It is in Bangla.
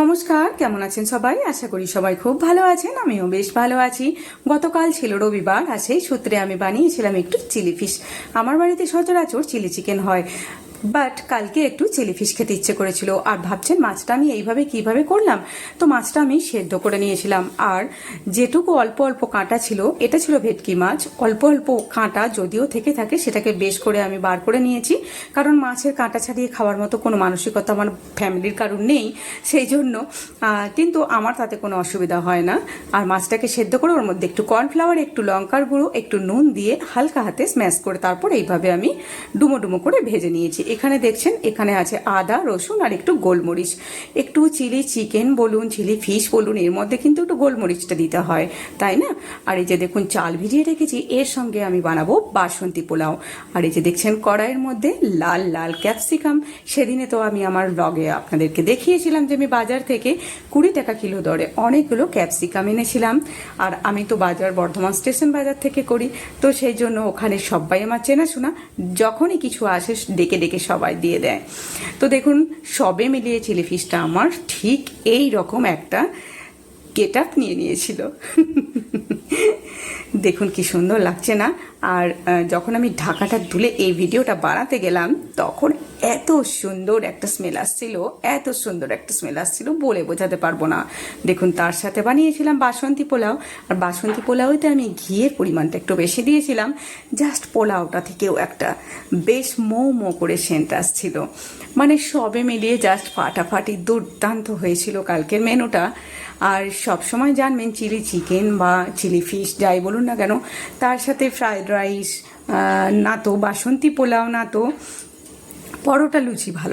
নমস্কার, কেমন আছেন সবাই? আশা করি সবাই খুব ভালো আছেন। আমিও বেশ ভালো আছি। গতকাল ছিল রবিবার, আর সেই সূত্রে আমি বানিয়েছিলাম একটু চিলি ফিশ। আমার বাড়িতে সচরাচর চিলি চিকেন হয়, বাট কালকে একটু চিলি ফিশ খেতে ইচ্ছে করেছিল। আর ভাবছেন মাছটা আমি এইভাবে কিভাবে করলাম। তো মাছটা আমি সেদ্ধ করে নিয়েছিলাম, আর যেটুকু অল্প অল্প কাঁটা ছিল, এটা ছিল ভেটকি মাছ। অল্প অল্প কাঁটা যদিও থেকে থাকে, সেটাকে বেশ করে আমি বার করে নিয়েছি, কারণ মাছের কাঁটা ছাড়িয়ে খাওয়ার মতো কোনো মানসিকতা আমার ফ্যামিলির কারণ নেই, সেই জন্য। কিন্তু আমার তাতে কোনো অসুবিধা হয় না। আর মাছটাকে সেদ্ধ করে ওর মধ্যে একটু কর্নফ্লাওয়ার, একটু লঙ্কার গুঁড়ো, একটু নুন দিয়ে হালকা হাতে স্ম্যাশ করে তারপর এইভাবে আমি ডুমো ডুমো করে ভেজে নিয়েছি। এখানে দেখছেন, এখানে আছে আদা, রসুন আর একটু গোলমরিচ। একটু চিলি চিকেন বলুন, চিলি ফিশ বলুন, এর মধ্যে কিন্তু একটু গোলমরিচটা দিতে হয়, তাই না? আর এই যে দেখুন, চাল ভিজিয়ে রেখেছি, এর সঙ্গে আমি বানাবো বাসন্তী পোলাও। আর এই যে দেখছেন, কড়াইয়ের মধ্যে লাল লাল ক্যাপসিকাম। সেদিনে তো আমি আমার ব্লগে আপনাদেরকে দেখিয়েছিলাম যে আমি বাজার থেকে 20 টাকা কিলো দরে অনেকগুলো ক্যাপসিকাম এনেছিলাম। আর আমি তো বাজার বর্ধমান স্টেশন বাজার থেকে করি, তো সেই জন্য ওখানে সবাই আমার চেনাশোনা, যখনই কিছু আসে ডেকে ডেকে সবাই দিয়ে দেয়। তো দেখুন, সবে মিলিয়ে চিলি ফিশটা আমার ঠিক এই রকম একটা গেট আপ নিয়ে নিয়েছিল। দেখুন কি সুন্দর লাগছে না? আর যখন আমি ঢাকাটা তুলে এই ভিডিওটা বানাতে গেলাম, তখন এত সুন্দর একটা স্মেল আসছিল, এত সুন্দর একটা স্মেল আসছিল, বলে বোঝাতে পারবো না। দেখুন, তার সাথে বানিয়েছিলাম বাসন্তী পোলাও। আর বাসন্তী পোলাওতে আমি ঘিয়ের পরিমাণটা একটু বেশি দিয়েছিলাম, জাস্ট পোলাওটা থেকেও একটা বেশ মৌ মৌ করে সেন্ট আসছিল। মানে সবে মিলিয়ে জাস্ট ফাটাফাটি দুর্দান্ত হয়েছিল কালকের মেনুটা। আর সবসময় জানবেন, চিলি চিকেন বা চিলি ফিশ যাই বলুন না কেন, তার সাথে ফ্রাইড রাইস না তো বাসন্তী পোলাও, না তো পরোটা লুচি ভালো